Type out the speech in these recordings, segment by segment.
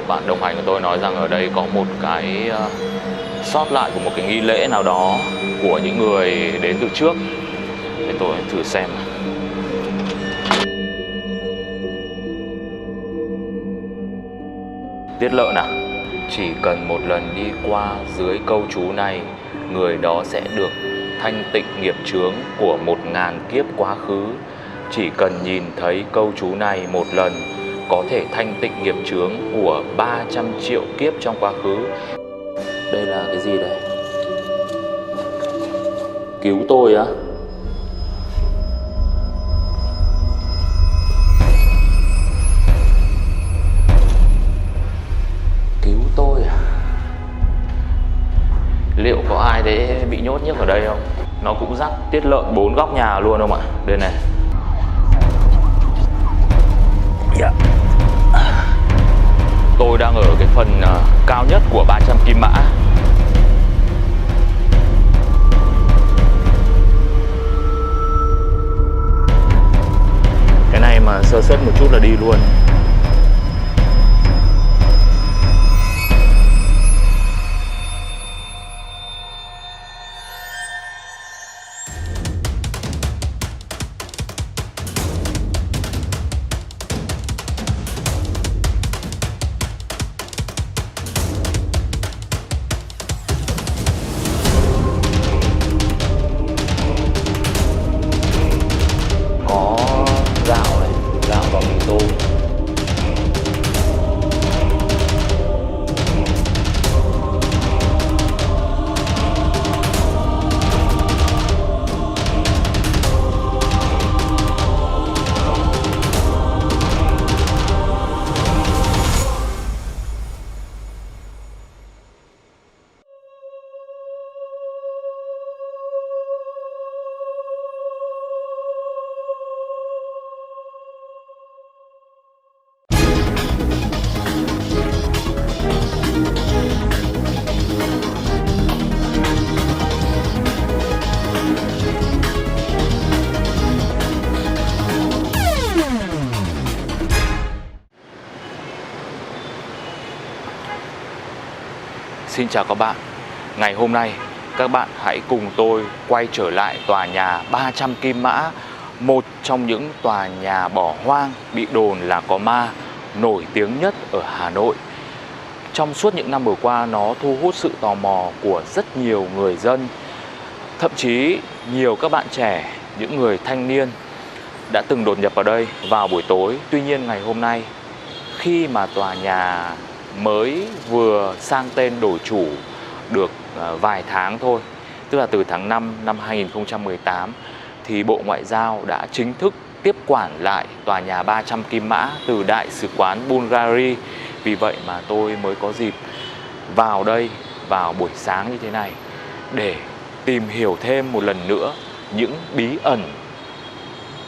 bạn đồng hành của tôi nói rằng ở đây có một cái sót lại của một cái nghi lễ nào đó của những người đến từ trước. Để tôi thử xem. Tiết Lợn à, chỉ cần một lần đi qua dưới câu chú này, người đó sẽ được thanh tịnh nghiệp chướng của 1000 kiếp quá khứ. Chỉ cần nhìn thấy câu chú này một lần, có thể thanh tịnh nghiệp chướng của 300 triệu kiếp trong quá khứ. Đây là cái gì đây? Cứu tôi á? Cứu tôi à? Liệu có ai đấy bị nhốt nhức ở đây không? Nó cũng dắt Tiết Lợn 4 góc nhà luôn không ạ? Đây này. Tôi đang ở cái phần cao nhất của 300 kim mã. Cái này mà sơ suất một chút là đi luôn. Xin chào các bạn. Ngày hôm nay các bạn hãy cùng tôi quay trở lại tòa nhà 300 Kim Mã, một trong những tòa nhà bỏ hoang bị đồn là có ma nổi tiếng nhất ở Hà Nội. Trong suốt những năm vừa qua, nó thu hút sự tò mò của rất nhiều người dân. Thậm chí nhiều các bạn trẻ, những người thanh niên đã từng đột nhập vào đây vào buổi tối. Tuy nhiên ngày hôm nay, khi mà tòa nhà mới vừa sang tên đổi chủ được vài tháng thôi, tức là từ tháng 5 năm 2018, thì Bộ Ngoại giao đã chính thức tiếp quản lại tòa nhà 300 Kim Mã từ Đại sứ quán Bulgaria. Vì vậy mà tôi mới có dịp vào đây vào buổi sáng như thế này để tìm hiểu thêm một lần nữa những bí ẩn,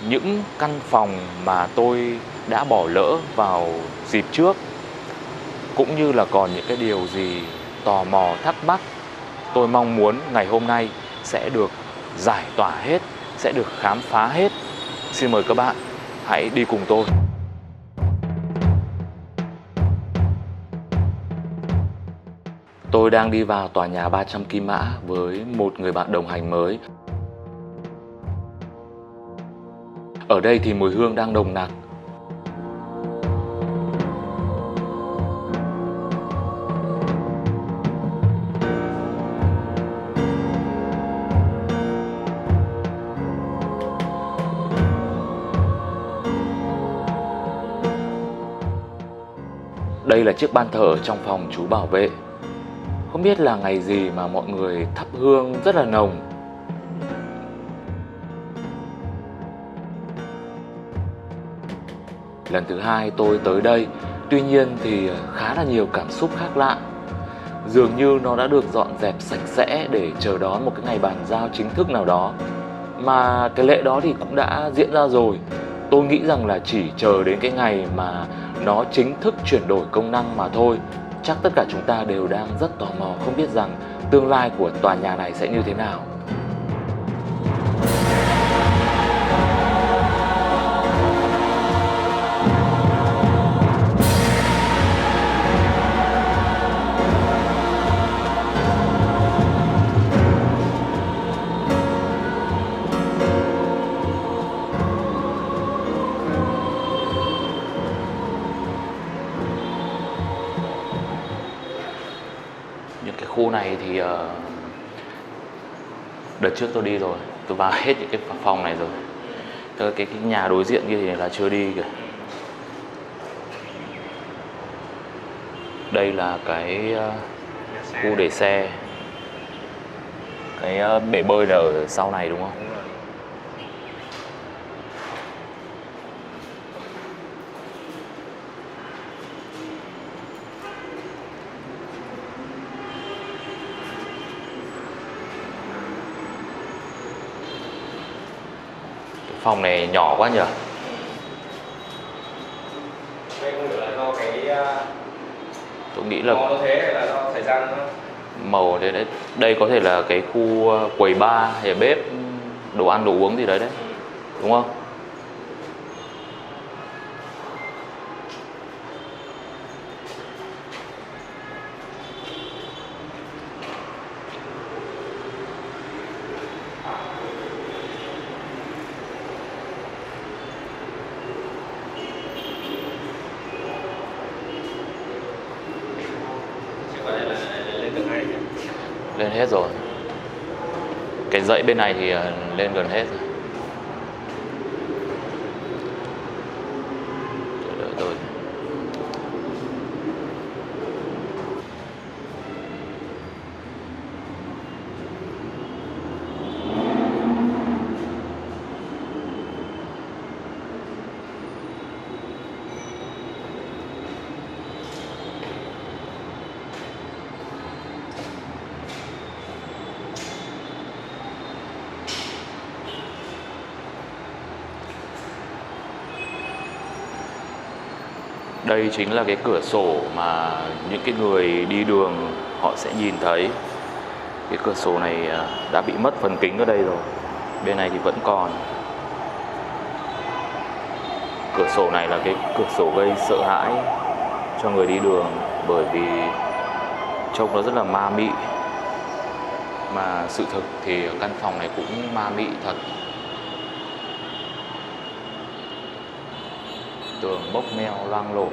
những căn phòng mà tôi đã bỏ lỡ vào dịp trước, cũng như là còn những cái điều gì tò mò thắc mắc. Tôi mong muốn ngày hôm nay sẽ được giải tỏa hết, sẽ được khám phá hết. Xin mời các bạn hãy đi cùng tôi. Tôi đang đi vào tòa nhà 300 Kim Mã với một người bạn đồng hành mới. Ở đây thì mùi hương đang nồng nặc. Đây là chiếc ban thờ ở trong phòng chú bảo vệ. Không biết là ngày gì mà mọi người thắp hương rất là nồng. Lần thứ hai tôi tới đây, tuy nhiên thì khá là nhiều cảm xúc khác lạ. Dường như nó đã được dọn dẹp sạch sẽ để chờ đón một cái ngày bàn giao chính thức nào đó. Mà cái lễ đó thì cũng đã diễn ra rồi. Tôi nghĩ rằng là chỉ chờ đến cái ngày mà nó chính thức chuyển đổi công năng mà thôi. Chắc tất cả chúng ta đều đang rất tò mò không biết rằng tương lai của tòa nhà này sẽ như thế nào. khu này thì đợt trước tôi đi rồi, tôi vào hết những cái phòng này rồi. Cái nhà đối diện kia thì là chưa đi kìa. Đây là cái khu để xe. Cái bể bơi là ở sau này đúng không? Cái phòng này nhỏ quá nhỉ? Đây không hiểu là do cái Tôi nghĩ là màu thế hay là do thời gian nữa. màu đấy. Đây có thể là cái khu quầy bar hay là bếp đồ ăn đồ uống gì đấy đúng không? Chỉ có thể là lên tầng 2 nhỉ? Lên hết rồi. Cái dãy bên này thì lên gần hết rồi. Đợi tôi. Đây chính là cái cửa sổ mà những cái người đi đường họ sẽ nhìn thấy. Cái cửa sổ này đã bị mất phần kính ở đây rồi. Bên này thì vẫn còn. Cửa sổ này là cái cửa sổ gây sợ hãi cho người đi đường, bởi vì trông nó rất là ma mị. Mà sự thực thì căn phòng này cũng ma mị thật. Tường bốc meo loang lổ.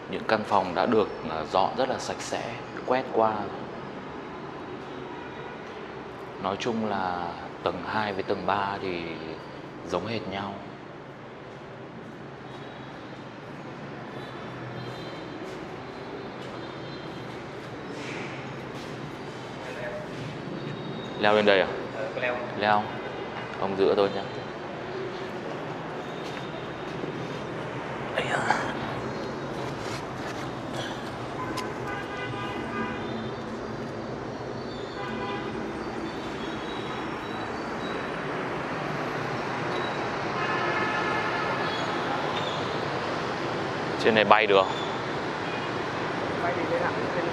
Những căn phòng đã được dọn rất là sạch sẽ, quét qua. Nói chung là tầng 2 với tầng 3 thì giống hệt nhau. Leo lên đây à? Leo. Leo. Ông giữ tôi nhé. Trên này bay được không? Bay đi lên hẳn trên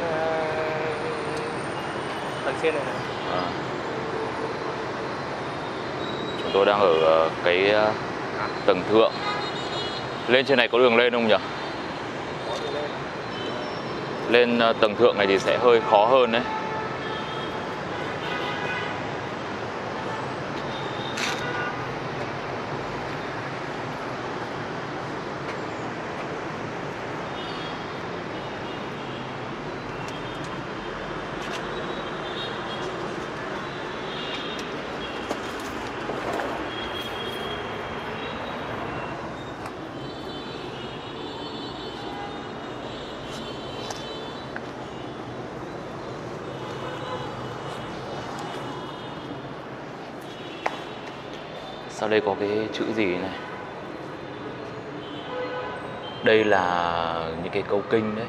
tầng trên này này. Chúng tôi đang ở cái tầng thượng. Lên trên này có đường lên không nhỉ? Có đường lên. Lên tầng thượng này thì sẽ hơi khó hơn đấy. Sau đây có cái chữ gì này? Đây là những cái câu kinh đấy.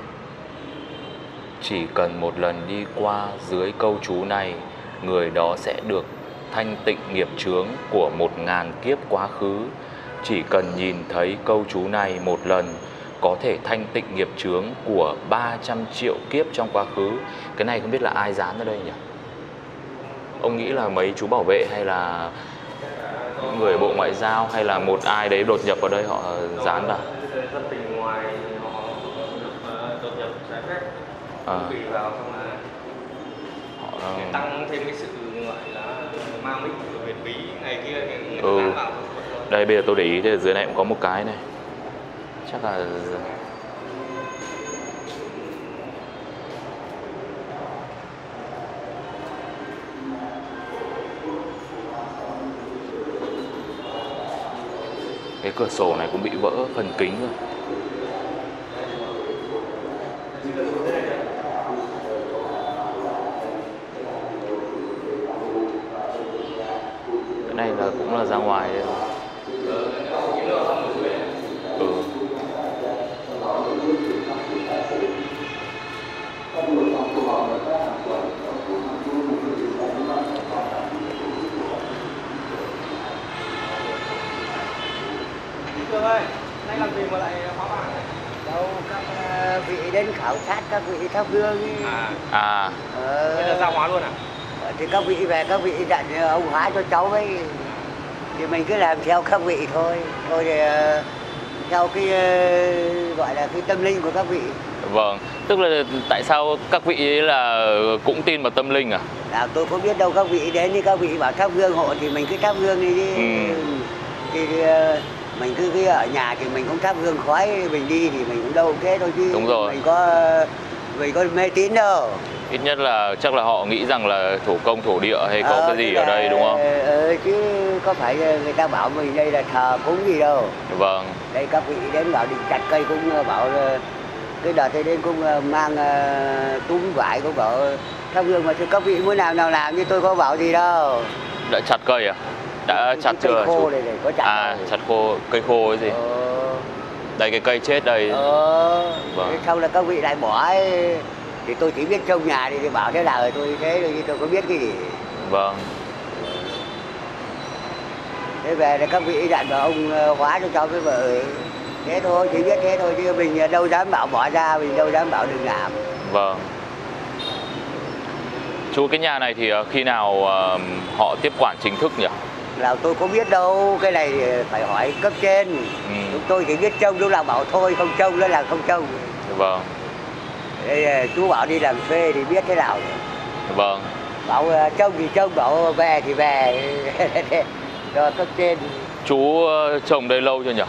Chỉ cần một lần đi qua dưới câu chú này, người đó sẽ được thanh tịnh nghiệp chướng của 1000 kiếp quá khứ. Chỉ cần nhìn thấy câu chú này một lần, có thể thanh tịnh nghiệp chướng của 300 triệu kiếp trong quá khứ. Cái này không biết là ai dán ở đây nhỉ? Ông nghĩ là mấy chú bảo vệ hay là người Bộ Ngoại giao hay là một ai đấy đột nhập vào đây họ dán vào. Dân tình ngoài họ đột nhập trái phép, bị vào xong là để tăng thêm cái sự gọi là ma mít huyền bí này kia người ta dán vào. Đây bây giờ tôi để ý thì dưới này cũng có một cái này, chắc là cái cửa sổ này cũng bị vỡ phần kính rồi. Cái này là cũng là ra ngoài đây. Thưa ơi, nay làm gì mà lại phá bản này? Đâu, các vị đến khảo sát, các vị thắp hương ấy. Bây giờ ra hóa luôn à? Thì các vị về, các vị dặn ông hóa cho cháu ấy. Thì mình cứ làm theo các vị thôi. Thôi thì theo cái gọi là cái tâm linh của các vị. Vâng, tức là tại sao các vị ấy là cũng tin vào tâm linh à? Nào tôi không biết đâu, các vị đến thì các vị bảo thắp hương hộ thì mình cứ thắp hương đi chứ. Thì mình cứ ở nhà thì mình không thắp hương khói, mình đi thì mình cũng đâu thế thôi chứ. Đúng rồi. Mình có mê tín đâu. Ít nhất là chắc là họ nghĩ rằng là thổ công thổ địa hay có cái gì ở đây đúng không? Chứ có phải người ta bảo mình đây là thờ cúng gì đâu. Vâng. Đây các vị đến bảo định chặt cây cũng bảo cái đợt này đến cũng mang túm vải cũng bảo thắp hương mà thưa các vị muốn làm nào làm chứ tôi có bảo gì đâu. Đã chặt cây à? Đã chặt chưa? Cây khô này có chặt chặt khô, cây khô cái gì? Đây cái cây chết đây. Vâng. Xong là các vị lại bỏ ấy, thì tôi chỉ biết trong nhà thì bảo thế nào rồi tôi thế rồi chứ tôi có biết cái gì. Vâng. Thế về thì các vị dặn bảo ông hóa cho cháu với vợ. Thế thôi, chỉ biết thế thôi chứ mình đâu dám bảo bỏ ra, mình đâu dám bảo đừng làm. Vâng. Chú cái nhà này thì khi nào họ tiếp quản chính thức nhỉ? Là tôi có biết đâu, cái này phải hỏi cấp trên. Chúng tôi chỉ biết trông, lúc nào bảo thôi không trông nữa là không trông. Vâng. Đây, chú bảo đi làm thuê thì biết thế nào. Vâng. Bảo trông thì trông, bảo về thì về. Rồi cấp trên. Chú trồng đây lâu chưa nhỉ?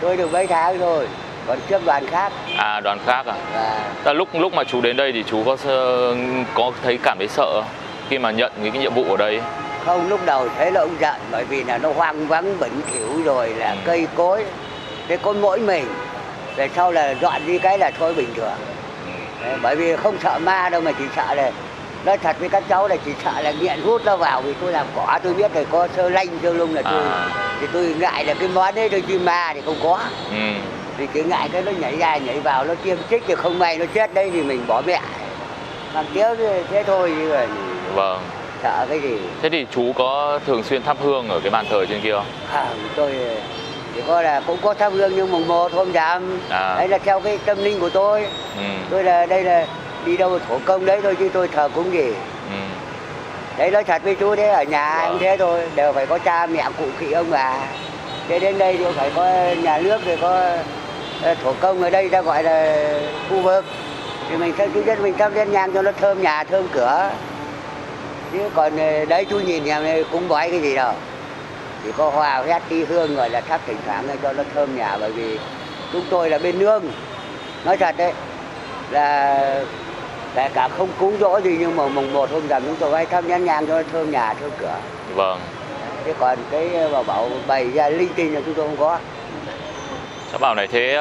Tôi được mấy tháng rồi, còn trước đoàn khác. À, đoàn khác à? Lúc mà chú đến đây thì chú có thấy cảm thấy sợ khi mà nhận cái nhiệm vụ ở đây? Không, lúc đầu thấy là ông giận bởi vì là nó hoang vắng bẩn thỉu rồi là cây cối. Thế có mỗi mình. Về sau là dọn đi cái là thôi bình thường. Đấy, bởi vì không sợ ma đâu mà chỉ sợ là nói thật với các cháu là chỉ sợ là nghiện hút nó vào vì tôi làm cỏ tôi biết rồi có sơ lanh sơ lung là tôi thì tôi ngại là cái món đấy tôi chim ma thì không có. Vì chỉ ngại cái nó nhảy ra nhảy vào nó tiêm chích thì không may nó chết đây thì mình bỏ mẹ làm tiếc thế thôi chứ là vâng, sợ cái gì. Thế thì chú có thường xuyên thắp hương ở cái bàn thờ trên kia không? Tôi chỉ có là cũng có thắp hương nhưng mùng 1 không dám. Đấy là theo cái tâm linh của tôi. Tôi là đây là đi đâu thổ công đấy thôi chứ tôi thờ cúng gì. Đấy nói thật với chú đấy, ở nhà ai cũng thế thôi, đều phải có cha mẹ cụ kỵ ông bà. Thế đến đây thì phải có nhà nước rồi có thổ công ở đây ta gọi là khu vực. Thì mình theo chú nhất mình thắp nén nhang cho nó thơm nhà thơm cửa. Chứ còn đấy chú nhìn nhà này cũng bói cái gì đâu. Chỉ có hoa hét đi hương rồi là thắp thỉnh thoảng cho nó thơm nhà, bởi vì chúng tôi là bên nương. Nói thật đấy là kể cả không cúng dỗ gì nhưng mà mùng 1 hôm rằm chúng tôi hay thắp nén nhang cho nó thơm nhà thơm cửa. Vâng. Thế còn cái bảo bày ra linh tinh là chúng tôi không có. Cháu bảo này, thế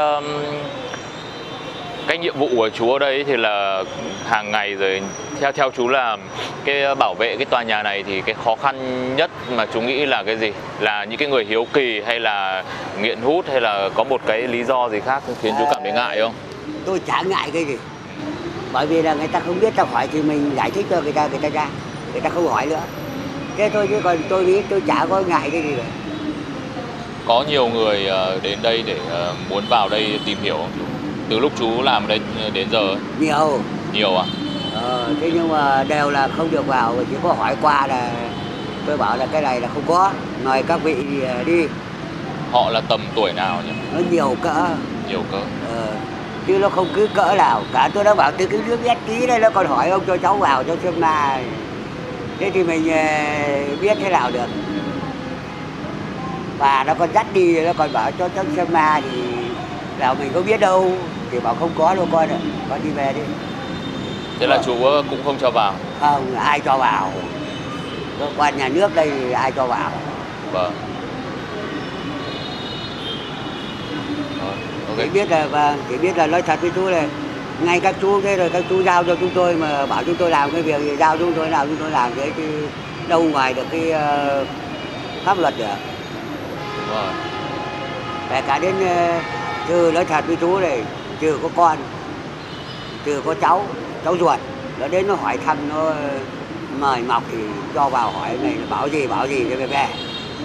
cái nhiệm vụ của chú ở đây thì là hàng ngày rồi, theo chú là cái bảo vệ cái tòa nhà này thì cái khó khăn nhất mà chú nghĩ là cái gì? Là những cái người hiếu kỳ hay là nghiện hút hay là có một cái lý do gì khác khiến chú cảm thấy ngại không? Tôi chả ngại cái gì. Bởi vì là người ta không biết ta hỏi thì mình giải thích cho người ta ra. Người ta không hỏi nữa. Thế thôi chứ còn tôi nghĩ tôi chả có ngại cái gì cả. Có nhiều người đến đây để muốn vào đây tìm hiểu không chú? Từ lúc chú làm ở đây đến giờ? Nhiều. Nhiều à? Thế nhưng mà đều là không được vào, chỉ có hỏi qua là Tôi bảo là cái này là không có, mời các vị đi. Họ là tầm tuổi nào nhỉ? Nó nhiều cỡ. Nhiều cỡ. Chứ nó không cứ cỡ nào cả. Tôi đã bảo từ cái đứa biết tí đấy, nó còn hỏi ông cho cháu vào cho xem ma. Thế thì mình biết thế nào được. Và nó còn dắt đi, nó còn bảo cho cháu xem ma thì là mình có biết đâu. Thì bảo không có đâu con ạ, con đi về đi. Thế là chú cũng không cho vào? Không, ai cho vào. Cơ quan nhà nước đây thì ai cho vào. Vâng. Okay. Chỉ biết là nói thật với chú này, ngay các chú thế rồi các chú giao cho chúng tôi mà bảo chúng tôi làm cái việc gì giao chúng tôi nào chúng tôi làm thế chứ đâu ngoài được cái pháp luật được. Đúng rồi. Kể cả đến trừ nói thật với chú này, trừ có con, trừ có cháu ruột, nó đến nó hỏi thăm, nó mời mọc thì cho vào hỏi này bảo gì cho về.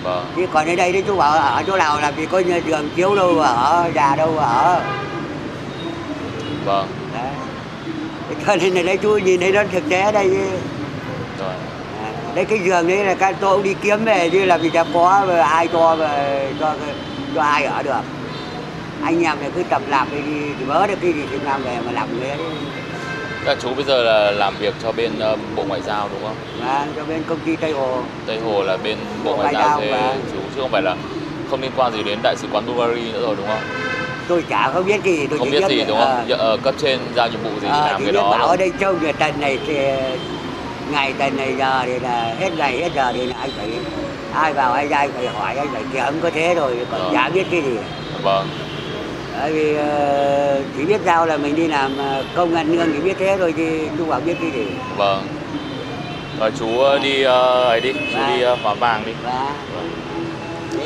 Vâng. Chứ còn ở đây đấy chú bảo ở chỗ nào làm gì có giường chiếu đâu mà ở, già đâu mà ở. Vâng. Đấy. Cho nên là đấy chú nhìn thấy nó thực tế đây chứ. Rồi. Đấy cái giường đấy là các tôi cũng đi kiếm về chứ làm gì đã có mà ai cho cho ai ở được. Anh em này cứ tập làm cái gì thì bớ được cái gì thì làm về mà làm cái đấy. Các chú bây giờ là làm việc cho bên Bộ Ngoại giao đúng không? Vâng, cho bên công ty Tây Hồ. Tây Hồ là bên Bộ Ngoại giao thế chú, chứ không phải là không liên quan gì đến Đại sứ quán Bulgaria nữa rồi đúng không? Tôi chả không biết cái gì. Tôi không biết gì đúng không? Cấp trên giao nhiệm vụ gì thì làm cái đó. Bảo ở đây trông người tần này thì ngày tần này giờ thì là hết ngày hết giờ thì là anh phải ai vào ai ra anh phải hỏi, anh phải kiểm có thế rồi còn chả biết cái gì. Vâng. Bởi vì chỉ biết giao là mình đi làm công ăn lương chỉ biết thế thôi chứ chú bảo biết cái gì. Vâng. Rồi chú đi ấy đi, chú đi khóa vàng đi. Vâng.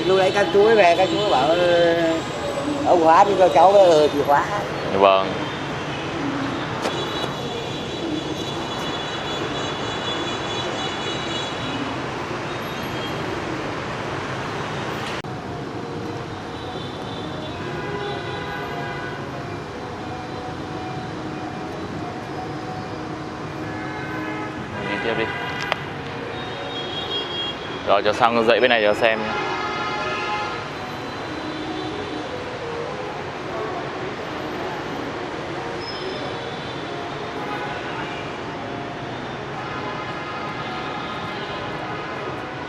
Lúc đấy các chú về, các chú bảo ông hóa đi cho cháu thì hóa. Vâng. Đi tiếp đi. Rồi cho sang dãy bên này cho xem.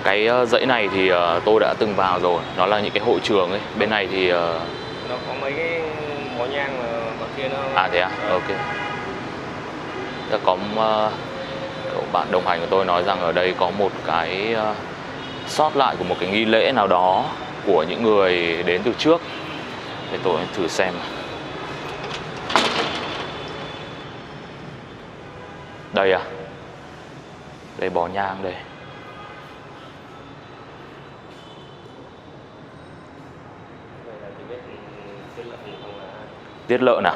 Cái dãy này thì tôi đã từng vào rồi, nó là những cái hội trường ấy. Bên này thì nó có mấy cái bó nhang mà kia nó. à thế à? Ok. Đã có cậu bạn đồng hành của tôi nói rằng ở đây có một cái sót lại của một cái nghi lễ nào đó của những người đến từ trước. Để tôi thử xem. Đây à? Đây bó nhang đây. Tiết lợn à?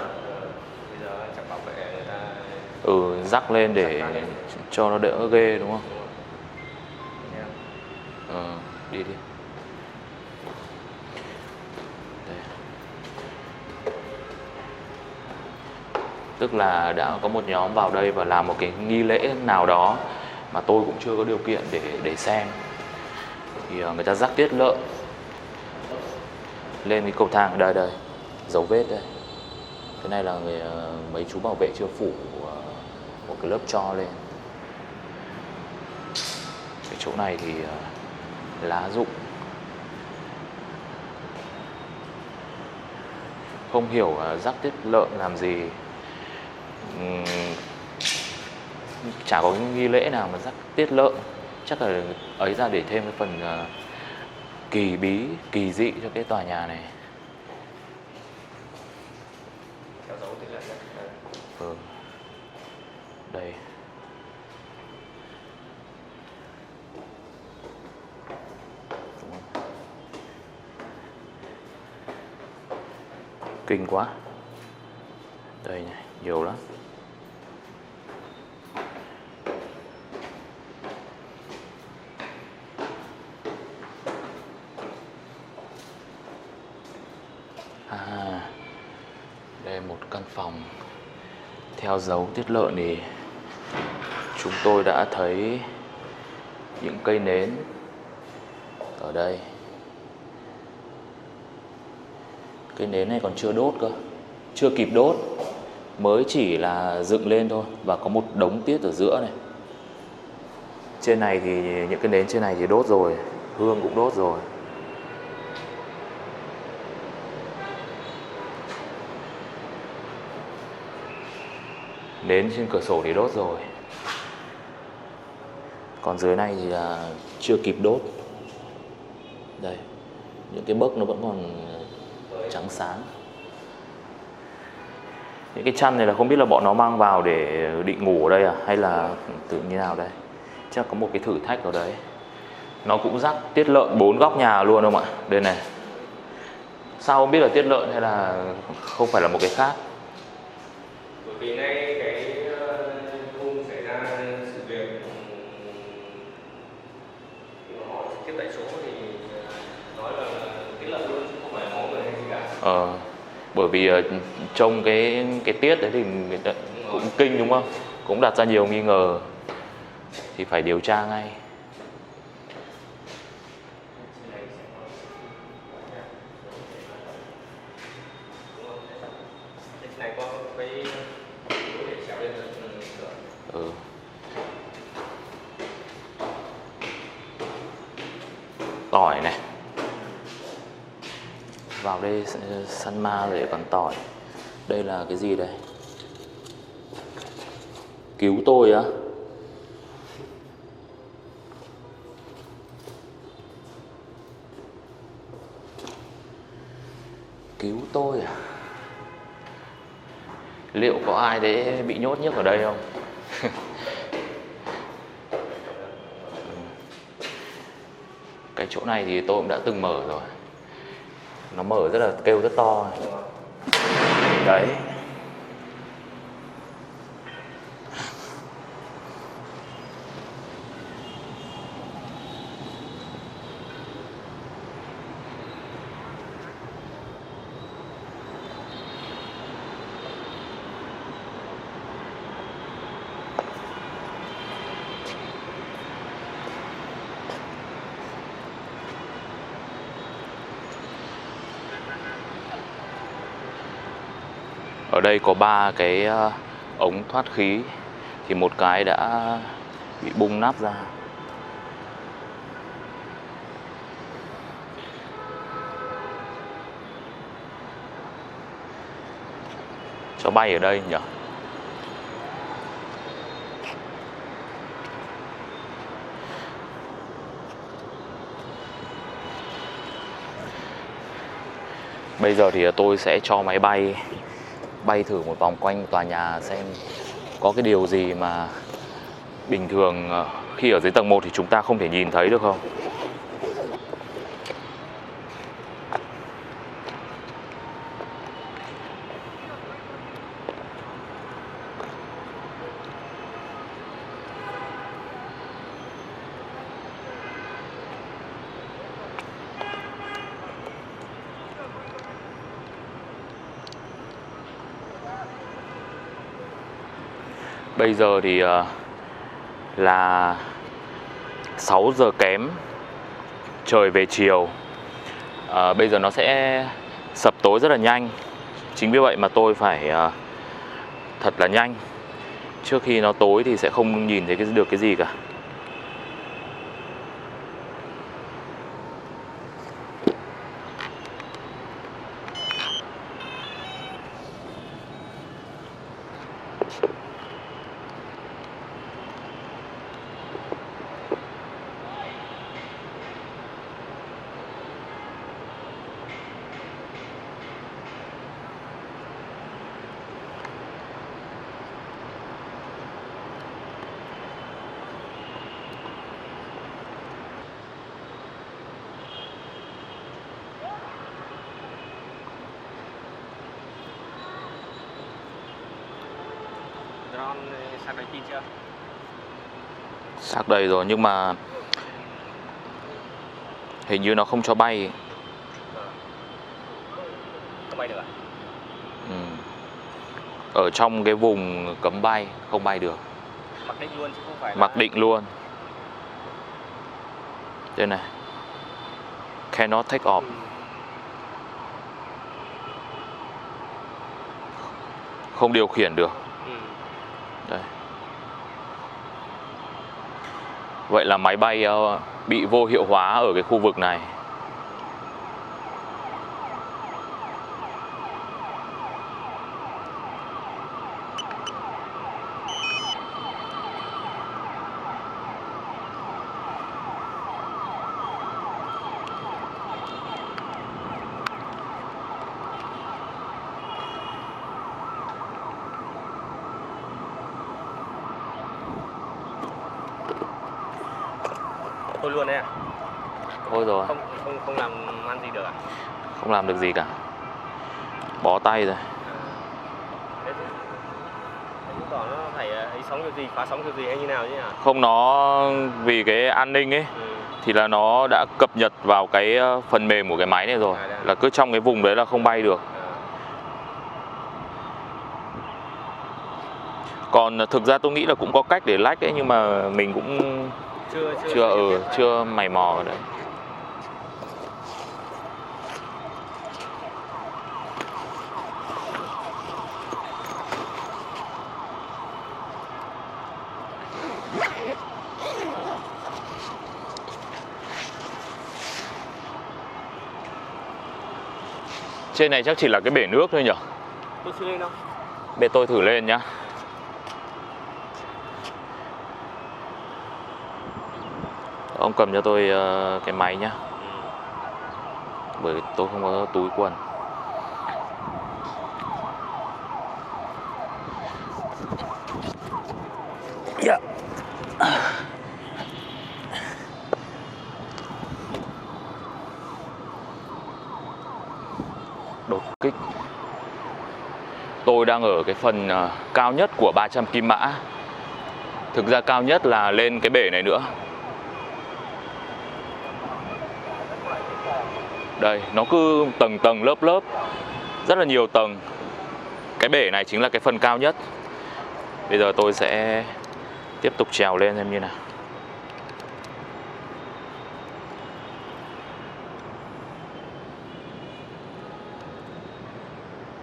Bây giờ chắc bảo vệ người ta rắc lên để cho nó đỡ ghê đúng không? Đi đi. Đây. Tức là đã có một nhóm vào đây và làm một cái nghi lễ nào đó mà tôi cũng chưa có điều kiện để xem. Thì người ta rắc tiết lợn lên cái cầu thang đây đây, dấu vết đây. Cái này là mấy chú bảo vệ chưa phủ một cái lớp tro lên. Cái chỗ này thì lá rụng. Không hiểu rắc tiết lợn làm gì. Chả có cái nghi lễ nào mà rắc tiết lợn. Chắc là ấy ra để thêm cái phần kỳ bí, kỳ dị cho cái tòa nhà này. Đây. Kinh quá. Đây này, nhiều lắm. Đây một căn phòng. Theo dấu tiết lợn thì chúng tôi đã thấy những cây nến ở đây. Cây nến này còn chưa đốt cơ, chưa kịp đốt, mới chỉ là dựng lên thôi. Và có một đống tiết ở giữa này. Trên này thì những cái nến trên này thì đốt rồi, hương cũng đốt rồi. Nến trên cửa sổ thì đốt rồi. Còn dưới này thì là chưa kịp đốt. Đây, những cái bấc nó vẫn còn trắng sáng. Những cái chăn này là không biết là bọn nó mang vào để định ngủ ở đây à, hay là tự như nào đây. Chắc có một cái thử thách ở đấy. Nó cũng rắc tiết lợn 4 góc nhà luôn không ạ? Đây này. Sao không biết là tiết lợn hay là không phải là một cái khác? Bởi vì ngay cái hôm xảy ra sự việc khi mà họ trực tiếp tại chỗ thì nói là tiết lợn luôn, không phải máu người hay gì cả. Bởi vì trong cái tiết đấy thì người ta cũng kinh đúng không? Cũng đặt ra nhiều nghi ngờ. Thì phải điều tra ngay. Này có cái để trèo lên cửa. Tỏi này. Vào đây săn ma để còn tỏi. Đây là cái gì đây? Cứu tôi á? Cứu tôi à? Liệu có ai đấy bị nhốt nhức ở đây không? Cái chỗ này thì tôi cũng đã từng mở rồi. Nó mở rất là kêu rất to. Đấy. Ở đây có 3 cái ống thoát khí. Thì một cái đã bị bung nắp ra. Cho bay ở đây nhỉ? Bây giờ thì tôi sẽ cho máy bay thử một vòng quanh tòa nhà xem có cái điều gì mà bình thường khi ở dưới tầng 1 thì chúng ta không thể nhìn thấy được không? Bây giờ thì là 6 giờ kém, trời về chiều. Bây giờ nó sẽ sập tối rất là nhanh. Chính vì vậy mà tôi phải thật là nhanh. Trước khi nó tối thì sẽ không nhìn thấy được cái gì cả. Drone sạc đầy pin chưa? Sạc đầy rồi nhưng mà hình như nó không cho bay. Không bay được à? Ở trong cái vùng cấm bay, không bay được. Mặc định luôn chứ không phải Mặc định luôn. Đây này, cannot take off. Không điều khiển được. Đây. Vậy là máy bay bị vô hiệu hóa ở cái khu vực này. Thôi luôn đấy à? Thôi rồi. Không làm ăn gì được à? Không làm được gì cả. Bó tay rồi. Thế chứng tỏ nó phải ấy sóng kiểu gì, phá sóng kiểu gì hay như nào chứ hả? Không, nó vì cái an ninh ấy thì là nó đã cập nhật vào cái phần mềm của cái máy này rồi. Là cứ trong cái vùng đấy là không bay được. Còn thực ra tôi nghĩ là cũng có cách để lách ấy, nhưng mà mình cũng chưa mày mò ở đấy. Trên này chắc chỉ là cái bể nước thôi nhỉ? Tôi chưa lên đâu. Để tôi thử lên nhá. Ông cầm cho tôi cái máy nhá. Bởi tôi không có túi quần. Yeah. Đột kích. Tôi đang ở cái phần cao nhất của 300 kim mã. Thực ra cao nhất là lên cái bể này nữa. Đây, nó cứ tầng tầng lớp lớp, rất là nhiều tầng. Cái bể này chính là cái phần cao nhất. Bây giờ tôi sẽ tiếp tục trèo lên xem như nào.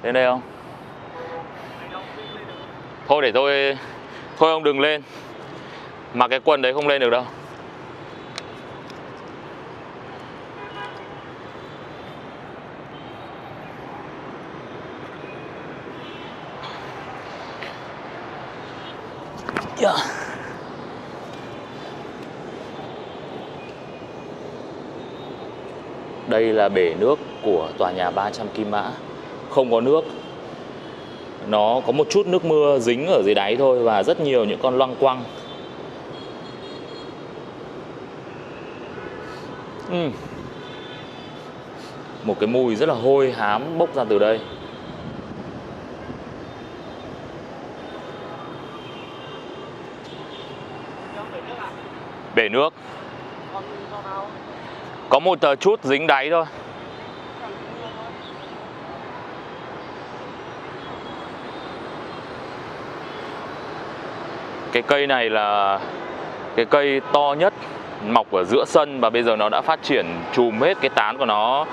Lên đây không? Thôi để tôi... Thôi ông đừng lên. Mặc cái quần đấy không lên được đâu. Yeah. Đây là bể nước của tòa nhà 300 kim mã. Không có nước. Nó có một chút nước mưa dính ở dưới đáy thôi và rất nhiều những con loăng quăng. Một cái mùi rất là hôi hám bốc ra từ đây. Bể nước. Có một chút dính đáy thôi. Cái cây này là cái cây to nhất mọc ở giữa sân và bây giờ nó đã phát triển trùm hết cái tán của nó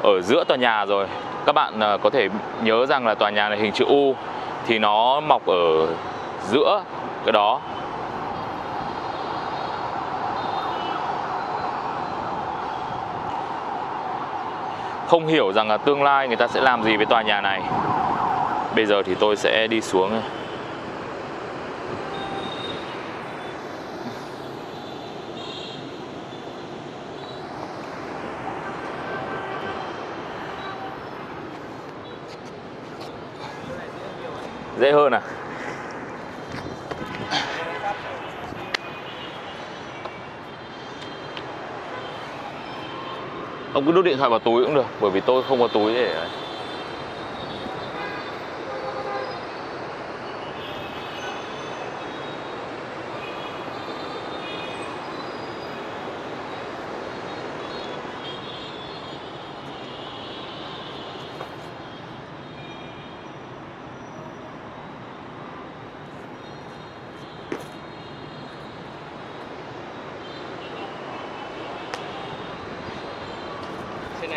ở giữa tòa nhà rồi. Các bạn có thể nhớ rằng là tòa nhà này hình chữ U thì nó mọc ở giữa cái đó. Không hiểu rằng là tương lai người ta sẽ làm gì với tòa nhà này. Bây giờ thì tôi sẽ đi xuống. Dễ hơn à? Ông cứ đút điện thoại vào túi cũng được, bởi vì tôi không có túi để...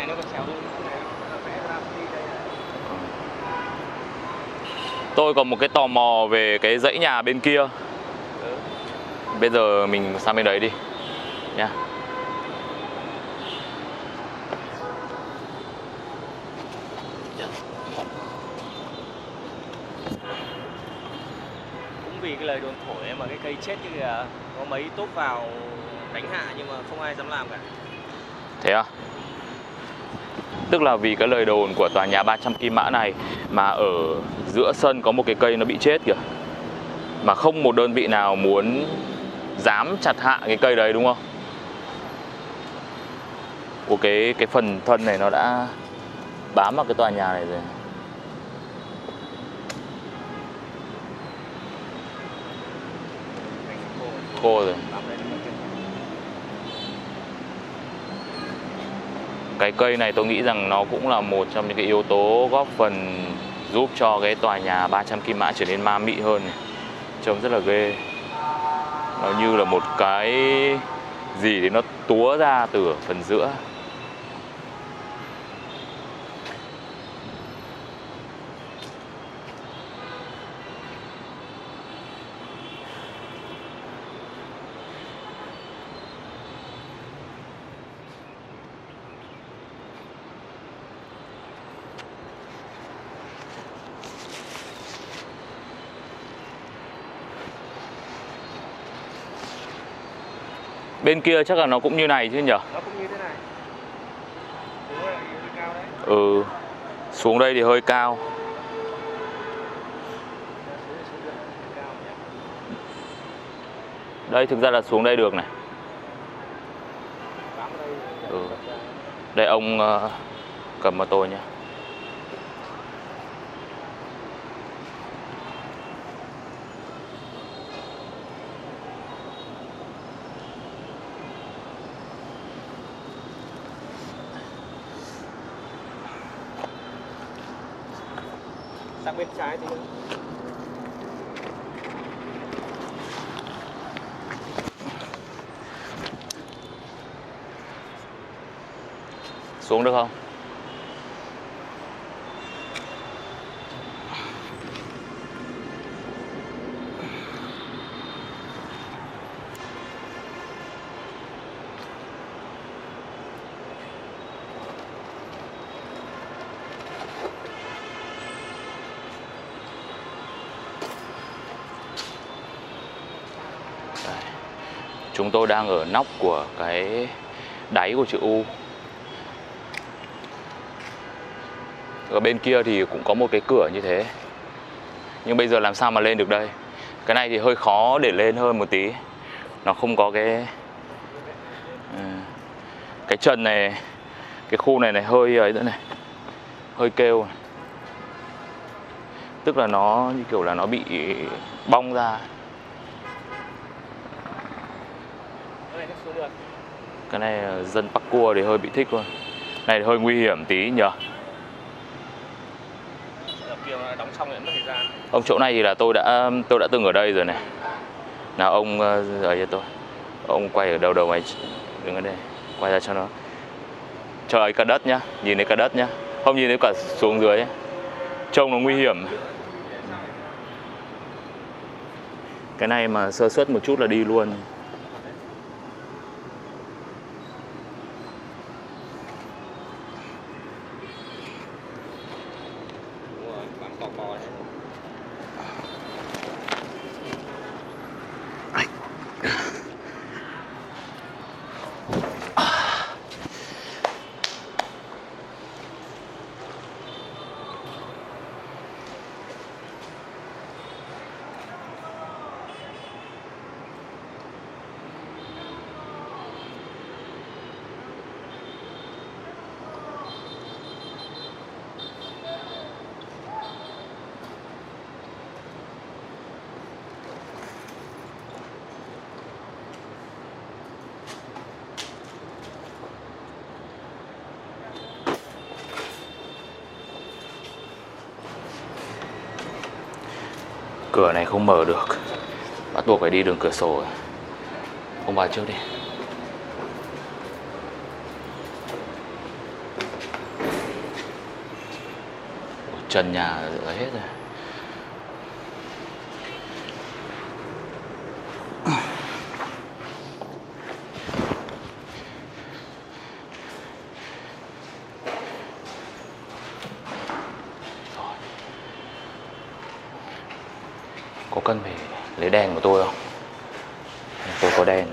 này nó còn xéo luôn. Tôi có một cái tò mò về cái dãy nhà bên kia. Bây giờ mình sang bên đấy đi nha. Cũng vì cái lời đồn thổi mà cái cây chết như kìa, có mấy tốp vào đánh hạ nhưng mà không ai dám làm cả. Thế à? Tức là vì cái lời đồn của tòa nhà 300 Kim Mã này mà ở giữa sân có một cái cây nó bị chết kìa. Mà không một đơn vị nào muốn dám chặt hạ cái cây đấy đúng không? Ủa cái phần thân này nó đã bám vào cái tòa nhà này rồi. Khô rồi. Cái cây này tôi nghĩ rằng nó cũng là một trong những cái yếu tố góp phần giúp cho cái tòa nhà 300 Kim Mã trở nên ma mị hơn này. Trông rất là ghê. Nó như là một cái gì thì nó túa ra từ ở phần giữa. Bên kia chắc là nó cũng như này chứ nhỉ? Nó cũng như thế này. Đúng rồi, hơi cao đấy. Ừ. Xuống đây thì hơi cao. Đây thực ra là xuống đây được này. Ừ. Đây ông cầm vào tôi nhé. Sang bên trái thì Xuống được không? Chúng tôi đang ở nóc của cái đáy của chữ U. Ở bên kia thì cũng có một cái cửa như thế. Nhưng bây giờ làm sao mà lên được đây? Cái này thì hơi khó để lên hơn một tí. Nó không có cái chân này, cái khu này hơi ấy nữa này, hơi kêu này. Tức là nó như kiểu là nó bị bong ra. Cái này dân Bắc Cua thì hơi bị thích luôn. Này thì hơi nguy hiểm tí nhờ. đóng xong rồi mất thời gian. Ông chỗ này thì là tôi đã từng ở đây rồi này. Nào ông ấy cho tôi. Ông quay ở đầu này, đứng ở đây, quay ra cho nó. Chờ ấy cả đất nhá, nhìn thấy cả đất nhá. Không nhìn thấy cả xuống dưới ấy. Trông nó nguy hiểm. Cái này mà sơ suất một chút là đi luôn. Cửa này không mở được, bắt buộc phải đi đường cửa sổ. Ông vào trước đi. trần nhà ở hết rồi. Có cần phải lấy đèn của tôi không? Tôi có đèn.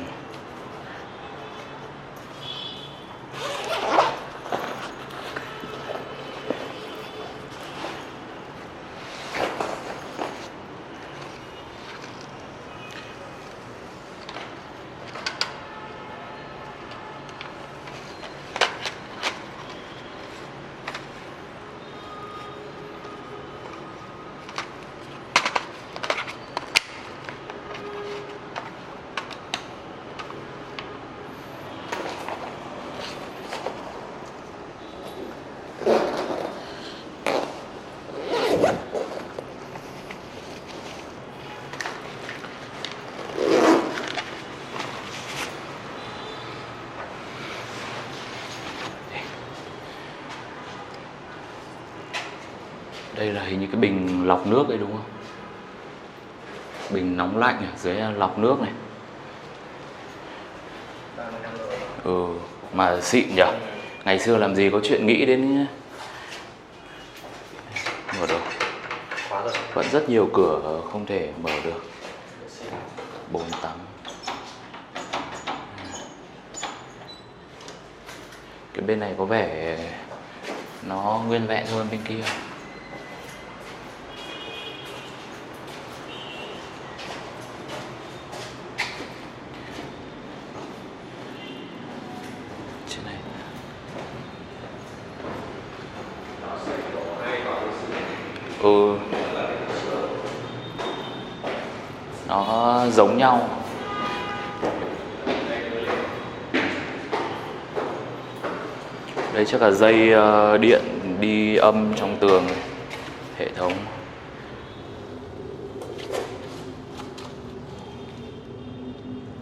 Đây là hình như cái bình lọc nước đây đúng không? Bình nóng lạnh này, dưới là lọc nước này. Mà xịn nhỉ. Ngày xưa làm gì có chuyện nghĩ đến. Mở được. Vẫn rất nhiều cửa không thể mở được. Bồn tắm. Cái bên này có vẻ nó nguyên vẹn hơn bên kia. Nó giống nhau. Đây chắc là dây điện đi âm trong tường này. Hệ thống.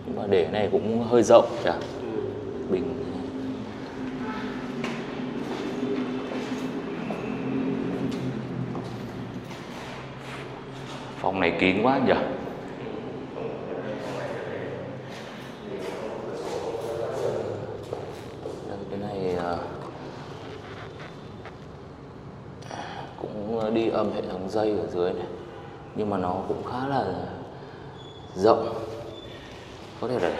Nhưng mà để này cũng hơi rộng kìa. Bình. Phòng này kín quá nhỉ. Cái này cũng đi âm hệ thống dây ở dưới này, nhưng mà nó cũng khá là rộng, có thể là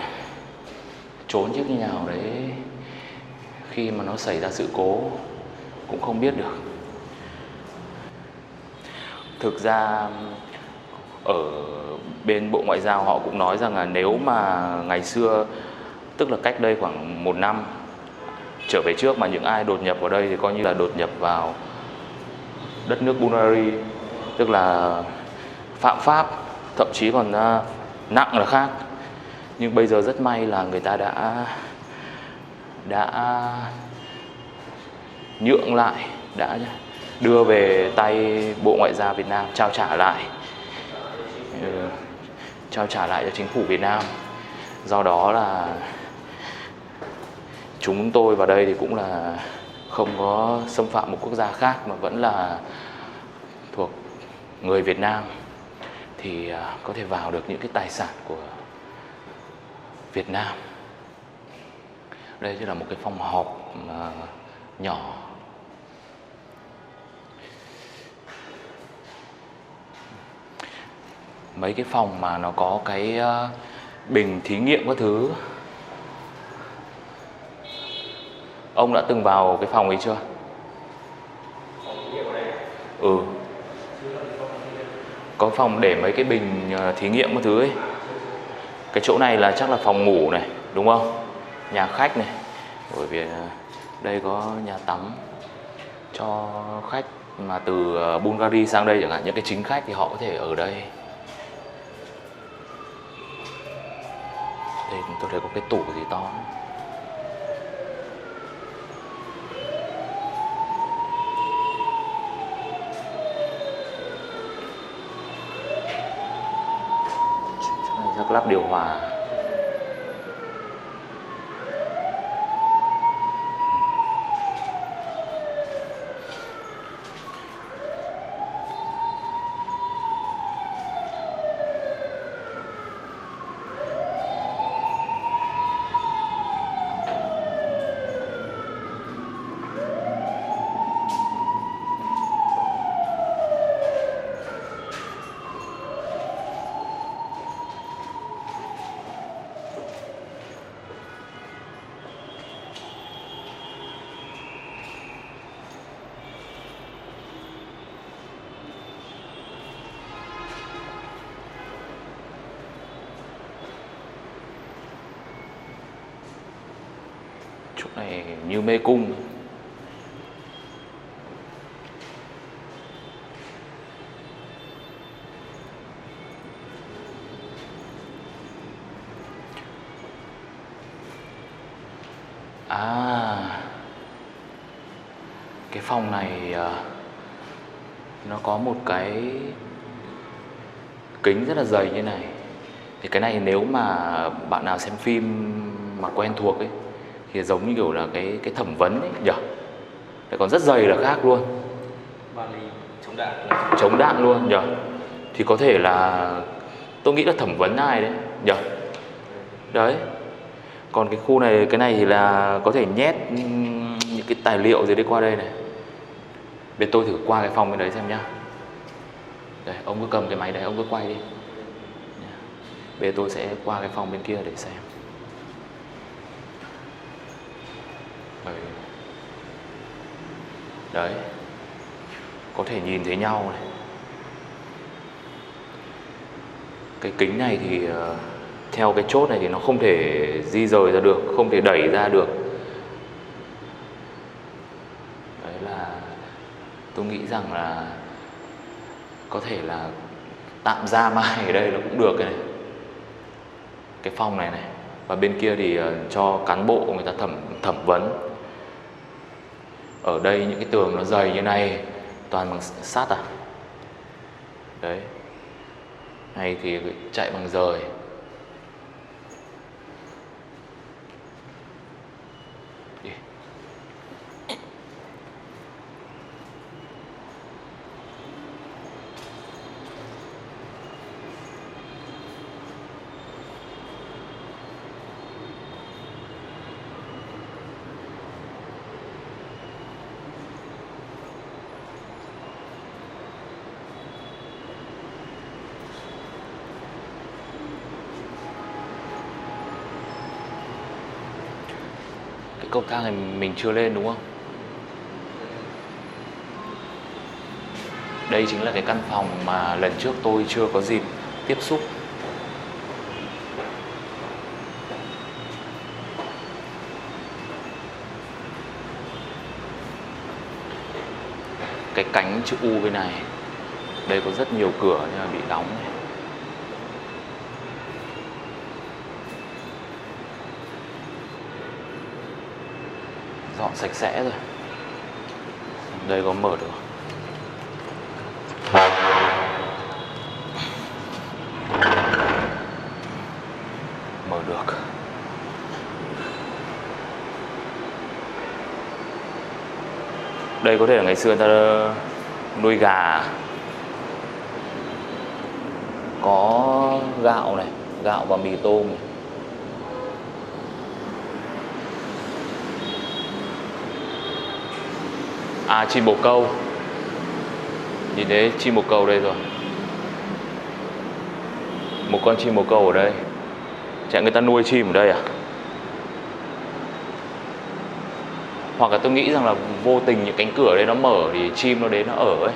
trốn chiếc như nào đấy khi mà nó xảy ra sự cố cũng không biết được. Thực ra ở bên Bộ Ngoại giao họ cũng nói rằng là nếu mà ngày xưa, tức là cách đây khoảng 1 năm trở về trước, mà những ai đột nhập vào đây thì coi như là đột nhập vào đất nước Bulgaria, tức là phạm pháp, thậm chí còn nặng là khác. Nhưng bây giờ rất may là người ta đã nhượng lại, đã đưa về tay Bộ Ngoại giao Việt Nam, trao trả lại cho chính phủ Việt Nam. Do đó là chúng tôi vào đây thì cũng là không có xâm phạm một quốc gia khác, mà vẫn là thuộc người Việt Nam, thì có thể vào được những cái tài sản của Việt Nam. Đây là một cái phòng họp nhỏ. Mấy cái phòng mà nó có cái bình thí nghiệm các thứ. Ông đã từng vào cái phòng ấy chưa? Có phòng để mấy cái bình thí nghiệm các thứ ấy. Cái chỗ này là chắc là phòng ngủ này, đúng không? Nhà khách này. Bởi vì đây có nhà tắm cho khách mà từ Bulgaria sang đây chẳng hạn. Những cái chính khách thì họ có thể ở đây. Đây tôi thấy có cái tủ gì to. Chỗ này chắc lắp điều hòa. Chỗ này như mê cung. À, cái phòng này nó có một cái kính rất là dày như này. Thì cái này nếu mà bạn nào xem phim mà quen thuộc ấy thì giống như kiểu là cái thẩm vấn ấy nhỉ. Lại còn rất dày là khác luôn. Vali chống đạn. Chống đạn luôn nhỉ. Thì có thể là tôi nghĩ là thẩm vấn ai đấy nhỉ. Đấy. Còn cái khu này, cái này thì là có thể nhét những cái tài liệu gì đi qua đây này. Để tôi thử qua cái phòng bên đấy xem nhá. Đây, ông cứ cầm cái máy đấy, ông cứ quay đi. Bây giờ tôi sẽ qua cái phòng bên kia để xem. Đấy. Có thể nhìn thấy nhau này. Cái kính này thì theo cái chốt này thì nó không thể di rời ra được, không thể đẩy ra được. Đấy là tôi nghĩ rằng là có thể là tạm giam ai ở đây nó cũng được cái này. Cái phòng này này. Và bên kia thì cho cán bộ người ta thẩm vấn. Ở đây những cái tường nó dày như này toàn bằng sắt à. Đấy. Này thì chạy bằng rời. Đi. Cầu thang này mình chưa lên đúng không? Đây chính là cái căn phòng mà lần trước tôi chưa có dịp tiếp xúc. Cái cánh chữ U bên này. Đây có rất nhiều cửa nhưng mà bị đóng này. Dọn sạch sẽ rồi. Đây có mở được. Mở được. Đây có thể là ngày xưa người ta nuôi gà. Có gạo này, gạo và mì tôm này. À, chim bồ câu. Nhìn thấy chim bồ câu đây rồi. Một con chim bồ câu ở đây. Chả người ta nuôi chim ở đây à? Hoặc là tôi nghĩ rằng là vô tình những cánh cửa đây nó mở thì chim nó đến nó ở ấy.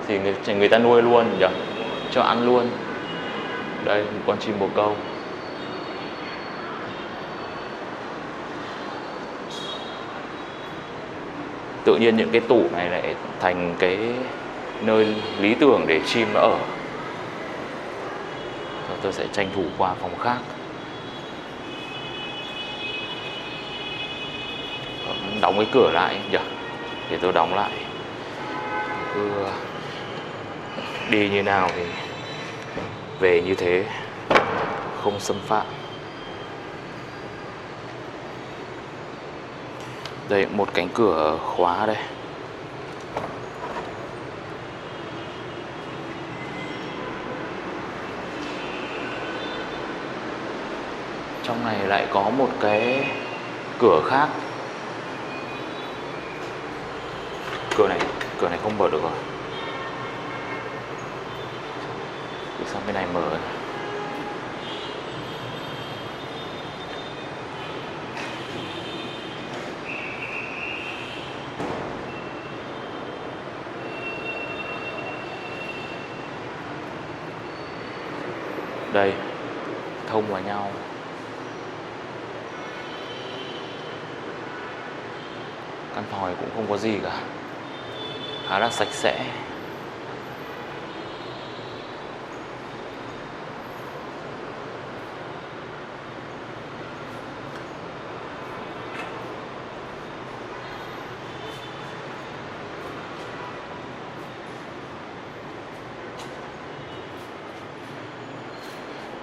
Thì người ta nuôi luôn nhỉ? Cho ăn luôn. Đây, một con chim bồ câu. Tự nhiên những cái tủ này lại thành cái nơi lý tưởng để chim nó ở. Rồi tôi sẽ tranh thủ qua phòng khác. Đóng cái cửa lại nhỉ? Để tôi đóng lại. Cứ đi như nào thì về như thế, không xâm phạm. Đây, một cánh cửa khóa đây. Trong này lại có một cái cửa khác. Cửa này không mở được rồi. Đi sang bên này mở rồi. Đây, thông vào nhau. Căn phòng này cũng không có gì cả, khá là sạch sẽ.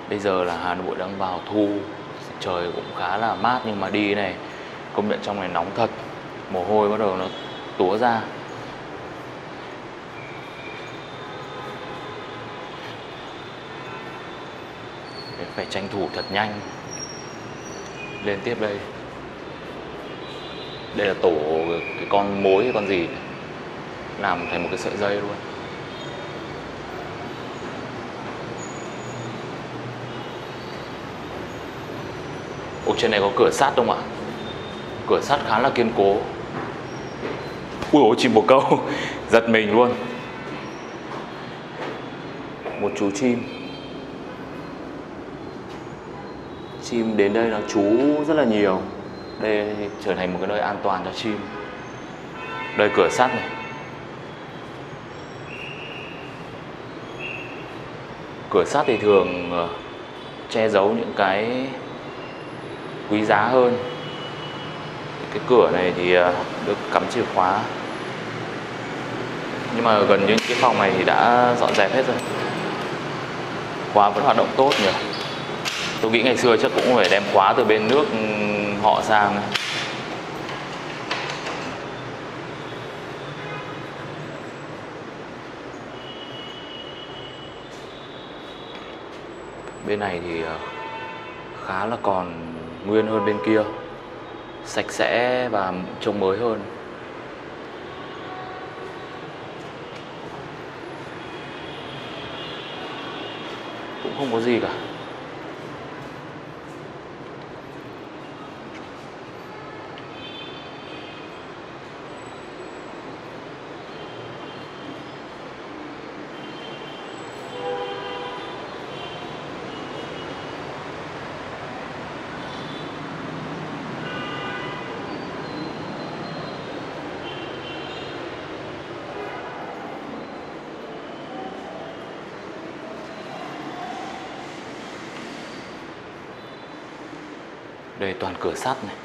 Bây giờ là Hà Nội đang vào thu, trời cũng khá là mát, nhưng mà đi này công nhận trong này nóng thật, mồ hôi bắt đầu nó túa ra. Phải tranh thủ thật nhanh. Lên tiếp đây. Đây là tổ cái con mối hay con gì, làm thành một cái sợi dây luôn. Ồ, trên này có cửa sắt không ạ? Cửa sắt khá là kiên cố. Ui ôi, chim bồ câu giật mình luôn. Một chú chim. Chim đến đây nó trú rất là nhiều. Đây trở thành một cái nơi an toàn cho chim. Đây cửa sắt này. Cửa sắt thì thường che giấu những cái quý giá hơn. Cái cửa này thì được cắm chìa khóa, nhưng mà gần như cái phòng này thì đã dọn dẹp hết rồi. Khóa vẫn hoạt động tốt nhỉ. Tôi nghĩ ngày xưa chắc cũng phải đem khóa từ bên nước họ sang này. Bên này thì khá là còn nguyên hơn bên kia, sạch sẽ và trông mới hơn. Cũng không có gì cả. Đây toàn cửa sắt này.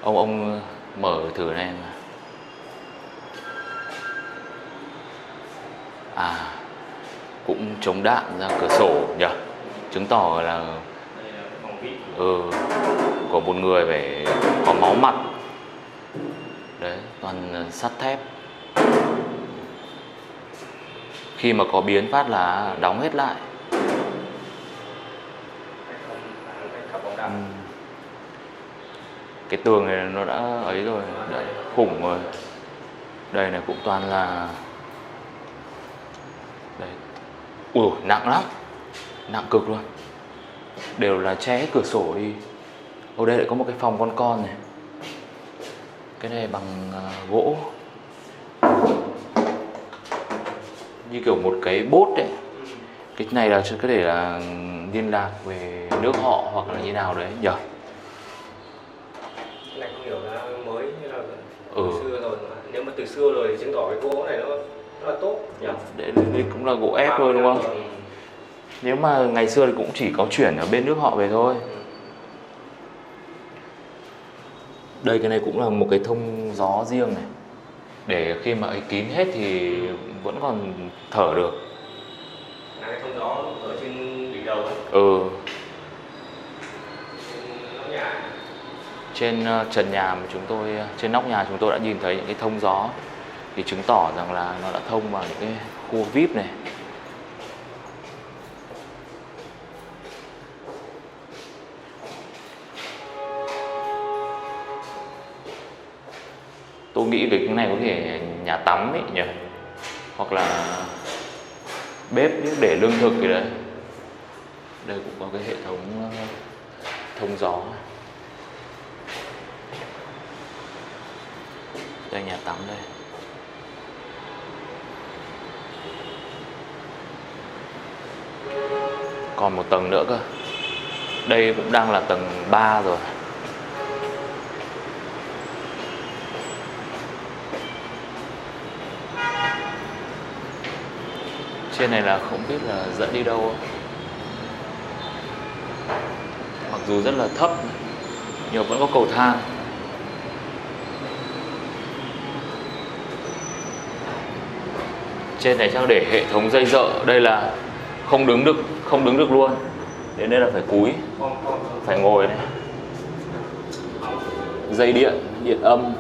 Ông mở thử này mà. À, cũng chống đạn ra cửa sổ nhỉ. Chứng tỏ là của một người phải có máu mặt. Đấy, toàn sắt thép. Khi mà có biến phát là đóng hết lại. Cái tường này nó đã ấy rồi, đấy, khủng rồi. Đây này cũng toàn là đây. Ui, nặng lắm, nặng cực luôn. Đều là che hết cửa sổ đi. Ở đây lại có một cái phòng con này. Cái này bằng gỗ, như kiểu một cái bốt đấy. Cái này là có thể là liên lạc về nước họ hoặc là như nào đấy nhỉ? Cái này không hiểu là mới như là từ xưa rồi. Nếu mà từ xưa rồi thì chứng tỏ cái gỗ này nó rất là tốt nhỉ? Đây cũng là gỗ ép thôi đúng không? Nếu mà ngày xưa thì cũng chỉ có chuyển ở bên nước họ về thôi. Đây cái này cũng là một cái thông gió riêng này, để khi mà ấy kín hết thì vẫn còn thở được. Là cái thông gió ở trên đỉnh đầu ấy. Trên trần nhà mà chúng tôi, trên nóc nhà chúng tôi đã nhìn thấy những cái thông gió, thì chứng tỏ rằng là nó đã thông vào những cái khu VIP này. Tôi nghĩ cái này có thể nhà tắm ấy nhỉ, hoặc là bếp để lương thực gì đấy. Đây cũng có cái hệ thống thông gió. Đây nhà tắm đây. Còn một tầng nữa cơ. Đây cũng đang là tầng 3 rồi. Trên này là không biết là dẫn đi đâu. Mặc dù rất là thấp nhưng vẫn có cầu thang. Trên này chắc để hệ thống dây dợ. Đây là không đứng được luôn. Đến đây là phải cúi, phải ngồi này. Dây điện, điện âm.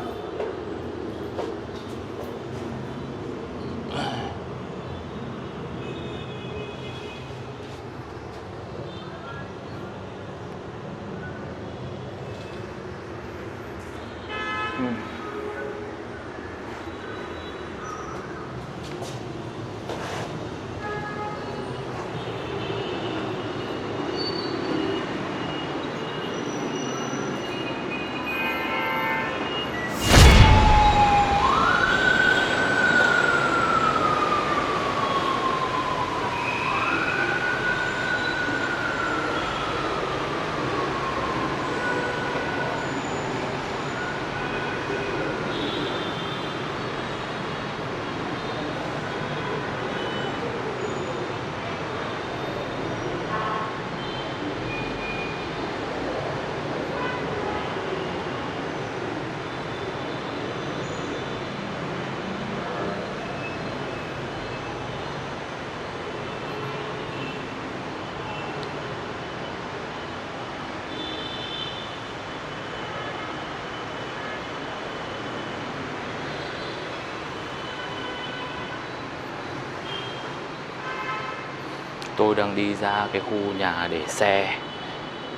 Tôi đang đi ra cái khu nhà để xe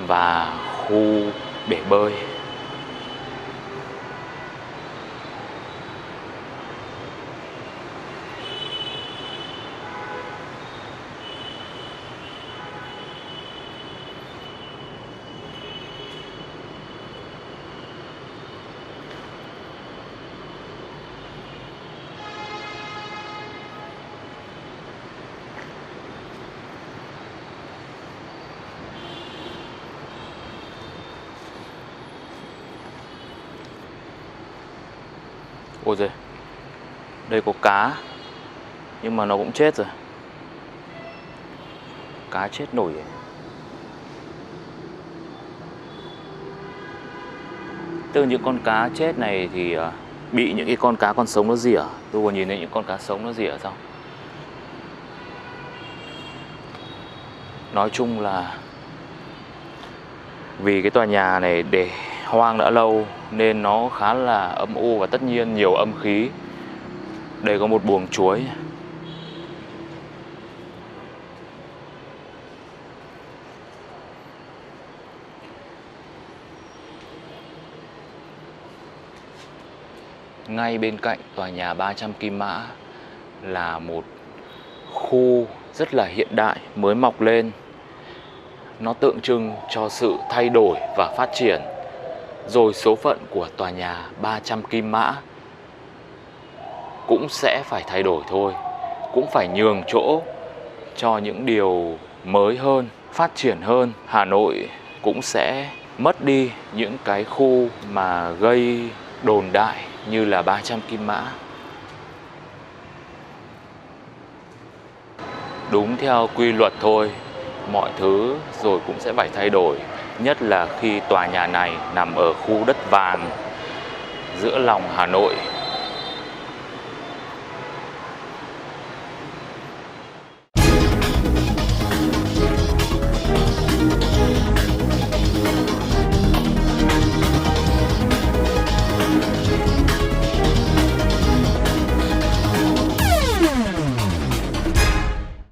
và khu bể bơi. Ôi giời, đây có cá nhưng mà nó cũng chết rồi. Cá chết nổi ấy. Từ những con cá chết này thì bị những cái con cá còn sống nó rỉa. Tôi còn nhìn thấy những con cá sống nó rỉa xong. Nói chung là vì cái tòa nhà này để hoang đã lâu nên nó khá là âm u và tất nhiên nhiều âm khí. Đây có một buồng chuối. Ngay bên cạnh tòa nhà 300 Kim Mã là một khu rất là hiện đại mới mọc lên. Nó tượng trưng cho sự thay đổi và phát triển. Rồi số phận của tòa nhà 300 Kim Mã cũng sẽ phải thay đổi thôi. Cũng phải nhường chỗ cho những điều mới hơn, phát triển hơn. Hà Nội cũng sẽ mất đi những cái khu mà gây đồn đại như là 300 Kim Mã. Đúng theo quy luật thôi, mọi thứ rồi cũng sẽ phải thay đổi. Nhất là khi tòa nhà này nằm ở khu đất vàng giữa lòng Hà Nội.